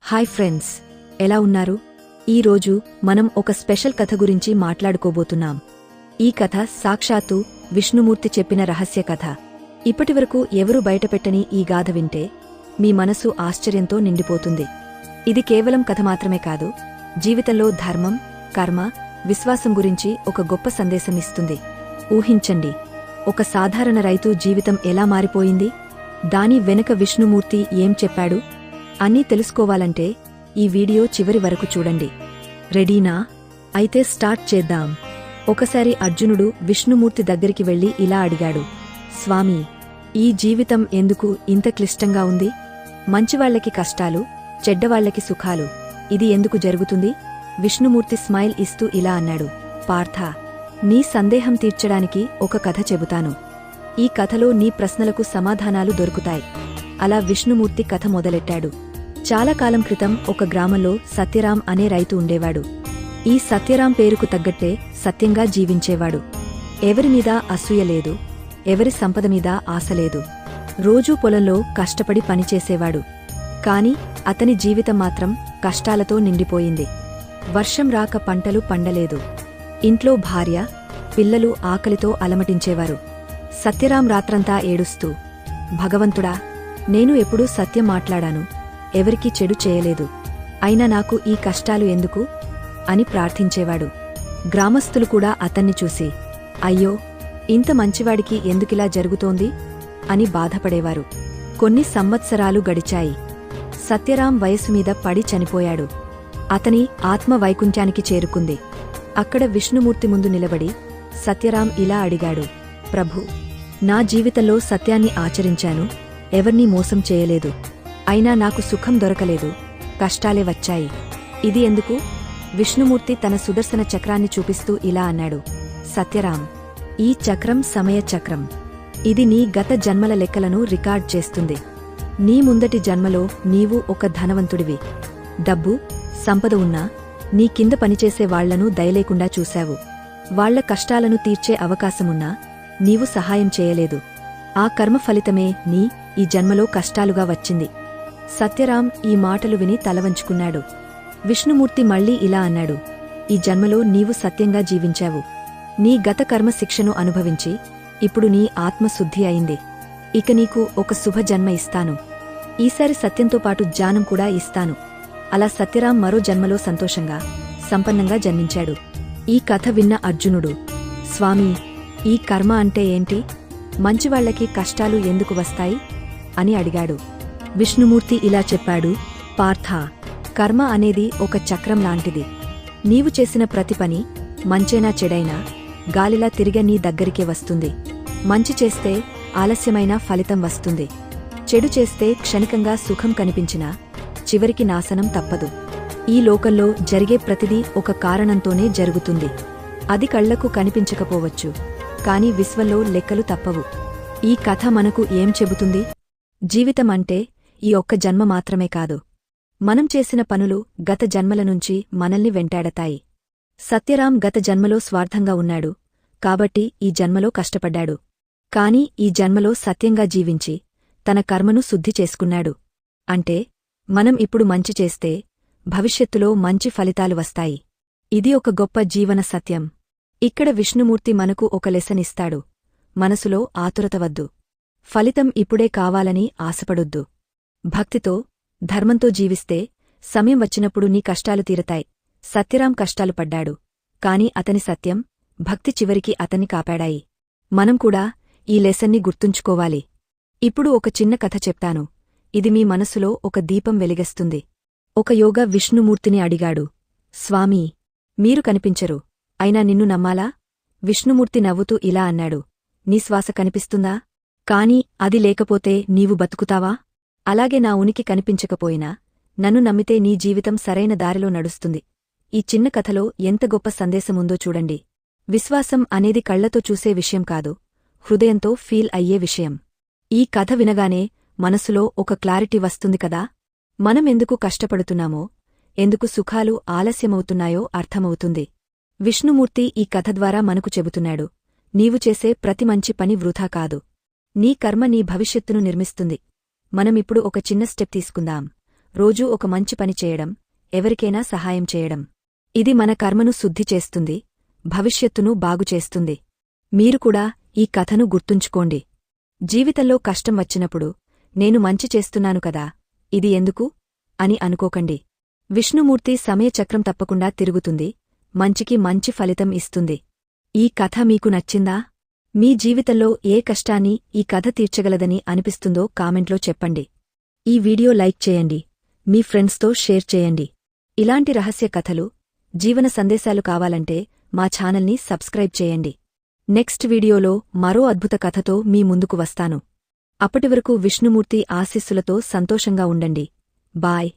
Hi friends, ఎలా ఉన్నారు? ఈరోజు మనం ఒక స్పెషల్ కథ గురించి మాట్లాడుకోబోతున్నాం. ఈ కథ సాక్షాత్తు విష్ణుమూర్తి చెప్పిన రహస్య కథ. ఇప్పటివరకు ఎవరూ బయటపెట్టని ఈ గాథ వింటే మీ మనసు ఆశ్చర్యంతో నిండిపోతుంది. ఇది కేవలం కథ మాత్రమే కాదు, జీవితంలో ధర్మం, కర్మ, విశ్వాసం గురించి ఒక గొప్ప సందేశం ఇస్తుంది. ఊహించండి, ఒక సాధారణ రైతు జీవితం ఎలా మారిపోయింది, దాని వెనుక విష్ణుమూర్తి ఏం చెప్పాడు అన్నీ తెలుసుకోవాలంటే ఈ వీడియో చివరి వరకు చూడండి. రెడీనా? అయితే స్టార్ట్ చేద్దాం. ఒకసారి అర్జునుడు విష్ణుమూర్తి దగ్గరికి వెళ్లి ఇలా అడిగాడు, స్వామీ, ఈ జీవితం ఎందుకు ఇంత క్లిష్టంగా ఉంది? మంచివాళ్లకి కష్టాలు, చెడ్డవాళ్లకి సుఖాలు, ఇది ఎందుకు జరుగుతుంది? విష్ణుమూర్తి స్మైల్ ఇస్తూ ఇలా అన్నాడు, పార్థ, నీ సందేహం తీర్చడానికి ఒక కథ చెబుతాను. ఈ కథలో నీ ప్రశ్నలకు సమాధానాలు దొరుకుతాయి. అలా విష్ణుమూర్తి కథ మొదలెట్టాడు. చాలా కాలం క్రితం ఒక గ్రామంలో సత్యరాం అనే రైతు ఉండేవాడు. ఈ సత్యరాం పేరుకు తగ్గట్టే సత్యంగా జీవించేవాడు. ఎవరిమీద అసూయ లేదు, ఎవరి సంపద మీద ఆశలేదు. రోజూ పొలంలో కష్టపడి పనిచేసేవాడు. కాని అతని జీవితం మాత్రం కష్టాలతో నిండిపోయింది. వర్షం రాక పంటలు పండలేదు. ఇంట్లో భార్య, పిల్లలు ఆకలితో అలమటించేవారు. సత్యరాం రాత్రంతా ఏడుస్తూ, భగవంతుడా, నేను ఎప్పుడూ సత్యం మాట్లాడాను, ఎవరికీ చెడు చేయలేదు, అయినా నాకు ఈ కష్టాలు ఎందుకు అని ప్రార్థించేవాడు. గ్రామస్థులు కూడా అతన్ని చూసి, అయ్యో, ఇంత మంచివాడికి ఎందుకిలా జరుగుతోంది అని బాధపడేవారు. కొన్ని సంవత్సరాలు గడిచాయి. సత్యరాం వయస్సుమీద పడి చనిపోయాడు. అతని ఆత్మ వైకుంఠానికి చేరుకుంది. అక్కడ విష్ణుమూర్తి ముందు నిలబడి సత్యరాం ఇలా అడిగాడు, ప్రభూ, నా జీవితంలో సత్యాన్ని ఆచరించాను, ఎవర్నీ మోసం చేయలేదు, అయినా నాకు సుఖం దొరకలేదు, కష్టాలే వచ్చాయి. ఇది ఎందుకు? విష్ణుమూర్తి తన సుదర్శన చక్రాన్ని చూపిస్తూ ఇలా అన్నాడు, సత్యరాం, ఈ చక్రం సమయ చక్రం. ఇది నీ గత జన్మల లెక్కలను రికార్డ్ చేస్తుంది. నీ ముందటి జన్మలో నీవు ఒక ధనవంతుడివి. డబ్బు, సంపద ఉన్నా నీ కింద పనిచేసే వాళ్లను దయలేకుండా చూశావు. వాళ్ల కష్టాలను తీర్చే అవకాశమున్నా నీవు సహాయం చేయలేదు. ఆ కర్మ ఫలితమే ఈ జన్మలో కష్టాలుగా వచ్చింది. సత్యరాం ఈ మాటలు విని తలవంచుకున్నాడు. విష్ణుమూర్తి మళ్లీ ఇలా అన్నాడు, ఈ జన్మలో నీవు సత్యంగా జీవించావు. నీ గత కర్మ శిక్షను అనుభవించి ఇప్పుడు నీ ఆత్మశుద్ధి అయింది. ఇక నీకు ఒక శుభ జన్మ ఇస్తాను. ఈసారి సత్యంతో పాటు జ్ఞానం కూడా ఇస్తాను. అలా సత్యరాం మరో జన్మలో సంతోషంగా, సంపన్నంగా జన్మించాడు. ఈ కథ విన్న అర్జునుడు, స్వామీ, ఈ కర్మ అంటే ఏంటి? మంచివాళ్లకి కష్టాలు ఎందుకు వస్తాయి అని అడిగాడు. విష్ణుమూర్తి ఇలా చెప్పాడు, పార్థ, కర్మ అనేది ఒక చక్రం లాంటిది. నీవు చేసిన ప్రతి పని, మంచైనా చెడైనా, గాలిలా తిరిగే నీ దగ్గరికే వస్తుంది. మంచి చేస్తే ఆలస్యమైన ఫలితం వస్తుంది. చెడు చేస్తే క్షణికంగా సుఖం కనిపించినా చివరికి నాశనం తప్పదు. ఈ లోకంలో జరిగే ప్రతిదీ ఒక కారణంతోనే జరుగుతుంది. అది కళ్లకు కనిపించకపోవచ్చు, కాని విశ్వంలో లెక్కలు తప్పవు. ఈ కథ మనకు ఏం చెబుతుంది? జీవితం అంటే ఈ ఒక్క జన్మ మాత్రమే కాదు. మనం చేసిన పనులు గత జన్మల నుంచి మనల్ని వెంటాడతాయి. సత్యరాం గత జన్మలో స్వార్థంగా ఉన్నాడు, కాబట్టి ఈ జన్మలో కష్టపడ్డాడు. కాని ఈ జన్మలో సత్యంగా జీవించి తన కర్మను శుద్ధి చేసుకున్నాడు. అంటే మనం ఇప్పుడు మంచి చేస్తే భవిష్యత్తులో మంచి ఫలితాలు వస్తాయి. ఇది ఒక గొప్ప జీవన సత్యం. ఇక్కడ విష్ణుమూర్తి మనకు ఒక లెసన్ ఇస్తాడు. మనసులో ఆతురత వద్దు. ఫలితం ఇప్పుడే కావాలని ఆశపడొద్దు. భక్తితో, ధర్మంతో జీవిస్తే సమయం వచ్చినప్పుడు నీ కష్టాలు తీరతాయి. సత్యరాం కష్టాలు పడ్డాడు, కాని అతని సత్యం, భక్తి చివరికి అతన్ని కాపాడాయి. మనం కూడా ఈ లెసన్ని గుర్తుంచుకోవాలి. ఇప్పుడు ఒక చిన్న కథ చెప్తాను. ఇది మీ మనసులో ఒక దీపం వెలిగేస్తుంది. ఒక యోగ విష్ణుమూర్తిని అడిగాడు, స్వామీ, మీరు కనిపించరు, అయినా నిన్ను నమ్మాలా? విష్ణుమూర్తి నవ్వుతూ ఇలా అన్నాడు, నీ శ్వాస కనిపిస్తుందా? కాని అది లేకపోతే నీవు బతుకుతావా? అలాగే నా ఉనికి కనిపించకపోయినా నన్ను నమ్మితే నీ జీవితం సరైన దారిలో నడుస్తుంది. ఈ చిన్న కథలో ఎంత గొప్ప సందేశముందో చూడండి. విశ్వాసం అనేది కళ్లతో చూసే విషయం కాదు, హృదయంతో ఫీల్ అయ్యే విషయం. ఈ కథ వినగానే మనసులో ఒక క్లారిటీ వస్తుంది కదా. మనం ఎందుకు కష్టపడుతున్నామో, ఎందుకు సుఖాలు ఆలస్యమవుతున్నాయో అర్థమవుతుంది. విష్ణుమూర్తి ఈ కథ ద్వారా మనకు చెబుతున్నాడు, నీవు చేసే ప్రతి మంచి పని వృథా కాదు. నీ కర్మ నీ భవిష్యత్తును నిర్మిస్తుంది. మనమిప్పుడు ఒక చిన్న స్టెప్ తీసుకుందాం. రోజూ ఒక మంచి పని చేయడం, ఎవరికైనా సహాయం చేయడం. ఇది మన కర్మను శుద్ధి చేస్తుంది, భవిష్యత్తును బాగుచేస్తుంది. మీరు కూడా ఈ కథను గుర్తుంచుకోండి. జీవితంలో కష్టం వచ్చినప్పుడు నేను మంచి చేస్తున్నాను కదా, ఇది ఎందుకు అని అనుకోకండి. విష్ణుమూర్తి సమయచక్రం తప్పకుండా తిరుగుతుంది, మంచికి మంచి ఫలితం ఇస్తుంది. ఈ కథ మీకు నచ్చిందా? మీ జీవితంలో ఏ కష్టాన్ని ఈ కథ తీర్చగలదని అనిపిస్తుందో కామెంట్లో చెప్పండి. ఈ వీడియో లైక్ చేయండి, మీ ఫ్రెండ్స్తో షేర్ చేయండి. ఇలాంటి రహస్య కథలు, జీవన సందేశాలు కావాలంటే మా ఛానల్ని సబ్స్క్రైబ్ చేయండి. నెక్స్ట్ వీడియోలో మరో అద్భుత కథతో మీ ముందుకు వస్తాను. అప్పటివరకు విష్ణుమూర్తి ఆశీస్సులతో సంతోషంగా ఉండండి. బాయ్.